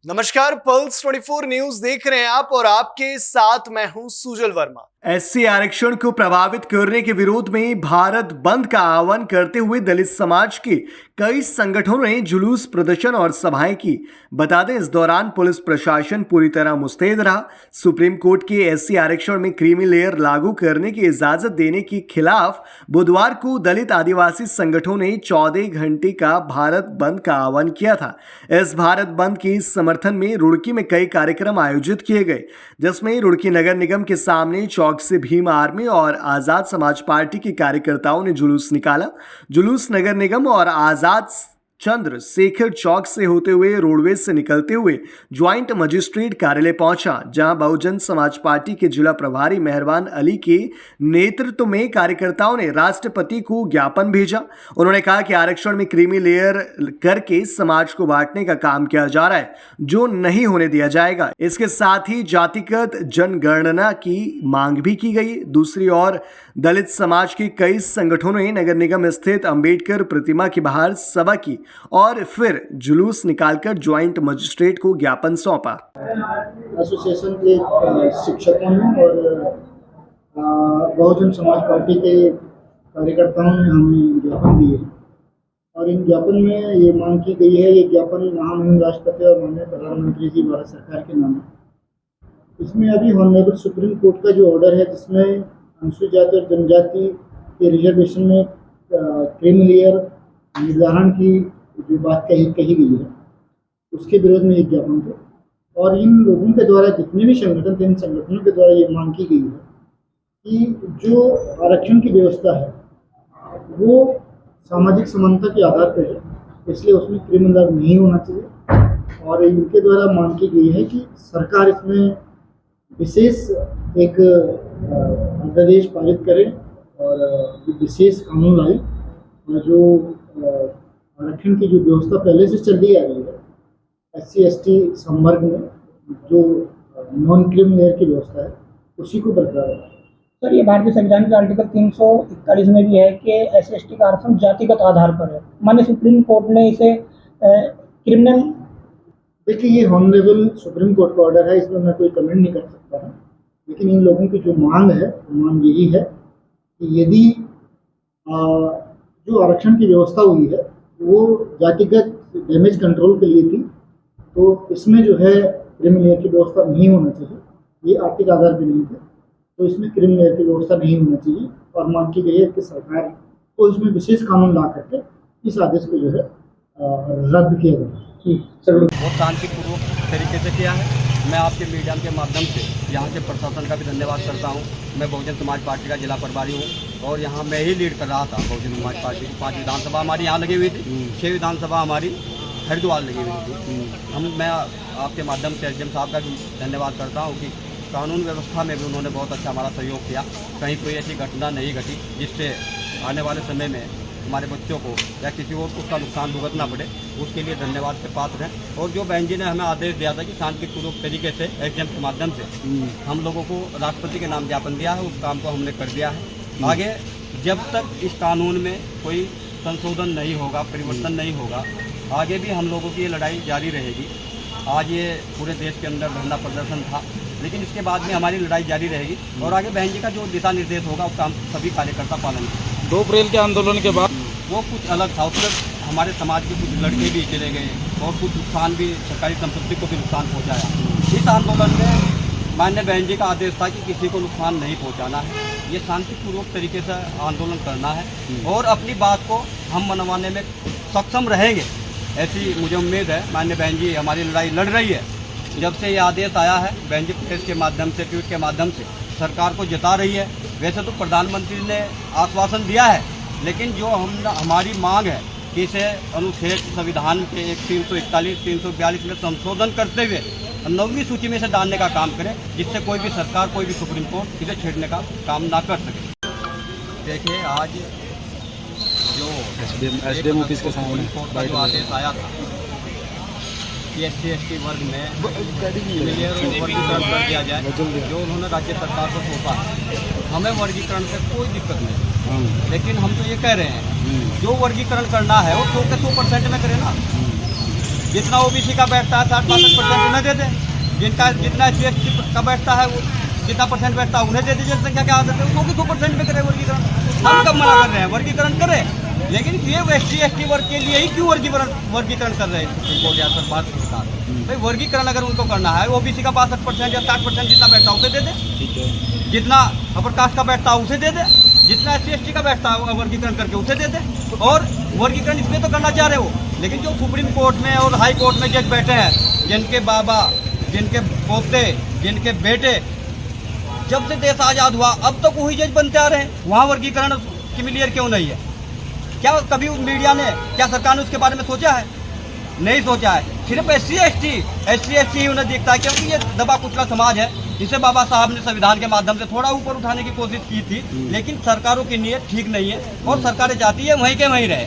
नमस्कार, pulse 24 news देख रहे हैं आप और आपके साथ मैं हूं सुजल वर्मा। एससी आरक्षण को प्रभावित करने के विरोध में भारत बंद का आह्वान करते हुए दलित समाज के कई संगठनों ने जुलूस, प्रदर्शन और सभाएं की। बता दें, इस दौरान पुलिस प्रशासन पूरी तरह मुस्तैद रहा। सुप्रीम कोर्ट के एससी आरक्षण में क्रीमी लेयर लागू करने की इजाजत देने के खिलाफ बुधवार को दलित आदिवासी संगठनों ने 14 घंटे का भारत बंद का आह्वान किया था। इस भारत बंद के समर्थन में रुड़की में कई कार्यक्रम आयोजित किए गए, जिसमें रुड़की नगर निगम के सामने चौक से भीम आर्मी और आजाद समाज पार्टी के कार्यकर्ताओं ने जुलूस निकाला। जुलूस नगर निगम और आजाद चंद्र शेखर चौक से होते हुए रोडवेज से निकलते हुए ज्वाइंट मजिस्ट्रेट कार्यालय पहुंचा, जहां बहुजन समाज पार्टी के जिला प्रभारी मेहरबान अली के नेतृत्व में कार्यकर्ताओं ने राष्ट्रपति को ज्ञापन भेजा। उन्होंने कहा कि आरक्षण में क्रीमी लेयर करके समाज को बांटने का काम किया जा रहा है, जो नहीं होने दिया जाएगा। इसके साथ ही जातिगत जनगणना की मांग भी की गई। दूसरी ओर दलित समाज के कई संगठनों ने नगर निगम स्थित अंबेडकर प्रतिमा के बाहर सभा की और फिर जुलूस निकालकर ज्वाइंट मजिस्ट्रेट को ज्ञापन सौंपा। एसोसिएशन के शिक्षकों ने और बहुजन समाज पार्टी के कार्यकर्ताओं ने हमें ज्ञापन दिए और इन ज्ञापन में ये मांग की गई है, ये ज्ञापन महामहिम राष्ट्रपति और माननीय प्रधानमंत्री जी भारत सरकार के नाम है। इसमें अभी ऑनरेबल सुप्रीम कोर्ट का जो ऑर्डर है, जिसमें अनुसूचित जाति और जनजाति के रिजर्वेशन में क्रीमी लेयर निर्धारण की जो बात कही गई है, उसके विरोध में एक ज्ञापन थे। और इन लोगों के द्वारा जितने भी संगठन थे, इन संगठनों के द्वारा ये मांग की गई है कि जो आरक्षण की व्यवस्था है वो सामाजिक समानता के आधार पर है, इसलिए उसमें क्रीमी लेयर नहीं होना चाहिए। और इनके द्वारा मांग की गई है कि सरकार इसमें विशेष एक अध्यादेश पारित करे और विशेष कानून लाए और जो आरक्षण की जो व्यवस्था पहले से चल रही आ रही है, SC ST संवर्ग में जो नॉन क्रीमी लेयर की व्यवस्था है, उसी को बरकरार रखा। सर, ये भारतीय संविधान के आर्टिकल 341 में भी है कि SC ST का आरक्षण जातिगत आधार पर है। माननीय सुप्रीम कोर्ट ने इसे क्रिमिनल। देखिए, ये ऑनरेबल सुप्रीम कोर्ट का ऑर्डर है, इसमें मैं कोई कमेंट नहीं कर सकता हूँ। लेकिन इन लोगों की जो मांग है, मांग यही है कि यदि जो आरक्षण की व्यवस्था हुई है वो जातिगत डैमेज कंट्रोल के लिए थी, तो इसमें जो है क्रीमी लेयर की व्यवस्था नहीं होना चाहिए। ये आर्थिक आधार पर नहीं थे, तो इसमें क्रीमी लेयर की व्यवस्था नहीं होना चाहिए। और मांग की गई है कि सरकार को इसमें विशेष कानून ला करके इस आदेश को जो है रद्द किया जाए। बहुत शांतिपूर्वक तरीके से किया है। मैं आपके मीडिया के माध्यम से यहाँ के प्रशासन का भी धन्यवाद करता हूँ। मैं बहुजन समाज पार्टी का जिला प्रभारी हूँ और यहाँ मैं ही लीड कर रहा था बहुजन समाज पार्टी की। 5 विधानसभा हमारी यहाँ लगी हुई थी, 6 विधानसभा हमारी हरिद्वार लगी हुई थी। मैं आपके माध्यम से SDM साहब का भी धन्यवाद करता हूँ कि कानून व्यवस्था में भी उन्होंने बहुत अच्छा हमारा सहयोग किया। कहीं कोई ऐसी घटना नहीं घटी जिससे आने वाले समय में हमारे बच्चों को या किसी और को उसका नुकसान भुगतना पड़े। उसके लिए धन्यवाद के पात्र हैं। और जो बहन जी ने हमें आदेश दिया था कि शांतिपूर्वक तरीके से SDM के माध्यम से हम लोगों को राष्ट्रपति के नाम ज्ञापन दिया है, उस काम को हमने कर दिया है। आगे जब तक इस कानून में कोई संशोधन नहीं होगा, परिवर्तन नहीं होगा, आगे भी हम लोगों की ये लड़ाई जारी रहेगी। आज ये पूरे देश के अंदर धरना प्रदर्शन था, लेकिन इसके बाद में हमारी लड़ाई जारी रहेगी और आगे बहन जी का जो दिशा निर्देश होगा उसका हम सभी कार्यकर्ता पालन करेंगे। 2 अप्रैल के आंदोलन के बाद वो कुछ अलग था, उसमें हमारे समाज के कुछ लड़के भी चले गए और कुछ नुकसान भी, सरकारी संपत्ति को भी नुकसान पहुंचाया। इस आंदोलन में माननीय बहन जी का आदेश था कि किसी को नुकसान नहीं पहुंचाना है, ये शांतिपूर्वक तरीके से आंदोलन करना है और अपनी बात को हम मनवाने में सक्षम रहेंगे, ऐसी मुझे उम्मीद है। माननीय बहन जी हमारी लड़ाई लड़ रही है। जब से ये आदेश आया है, बहन जी प्रेस के माध्यम से, ट्वीट के माध्यम से सरकार को जता रही है। वैसे तो प्रधानमंत्री ने आश्वासन दिया है, लेकिन जो हमारी मांग है कि इसे अनुच्छेद संविधान के 341, 342 में संशोधन करते हुए 9वीं सूची में से डालने का काम करें, जिससे कोई भी सरकार, कोई भी सुप्रीम कोर्ट इसे छेड़ने का काम ना कर सके। देखिए, आज जो SDM ऑफिस के सामने का जो आदेश आया था कि SC ST वर्ग में वर्गीकरण कर दिया जाए, जो उन्होंने राज्य सरकार को सौंपा, हमें वर्गीकरण से कोई दिक्कत नहीं। लेकिन हम तो ये कह रहे हैं जो वर्गीकरण करना है वो 100% में करें ना। जितना ओबीसी का बैठता है 60-62% उन्हें दे दे, जिनका जितना SC/ST का बैठता है वो जितना परसेंट बैठता है उन्हें दे दीजिए। जनसंख्या के आधार पर उसको भी 2% में करे वर्गीकरण। हम कब मना कर रहे हैं, वर्गीकरण करें, लेकिन ये SC/ST वर्ग के लिए ही क्यों वर्गीकरण कर रहे हैं सुप्रीम कोर्ट या भारत सरकार? भाई वर्गीकरण अगर उनको करना है, ओबीसी का 62% या 60% जितना बैठता है उसे दे दे, जितना अपर कास्ट का बैठता है उसे दे दे, जितना SC/ST का बैठता है वर्गीकरण करके उसे दे दे। और वर्गीकरण इसमें तो करना चाह रहे हो, लेकिन जो सुप्रीम कोर्ट में और हाई कोर्ट में जज बैठे हैं, जिनके बाबा, जिनके पोते, जिनके बेटे, जब से देश आज़ाद हुआ अब तक वही जज बनते आ रहे हैं, वहाँ वर्गीकरण क्लियर क्यों नहीं है? क्या कभी मीडिया ने, क्या सरकार ने उसके बारे में सोचा है? नहीं सोचा है। सिर्फ SC/ST ही उन्हें दिखता है, क्योंकि ये दबा कुचला समाज है। इसे बाबा साहब ने संविधान के माध्यम से थोड़ा ऊपर उठाने की कोशिश की थी, लेकिन सरकारों की नीयत ठीक नहीं है और सरकारें चाहती है वहीं के वहीं रहे।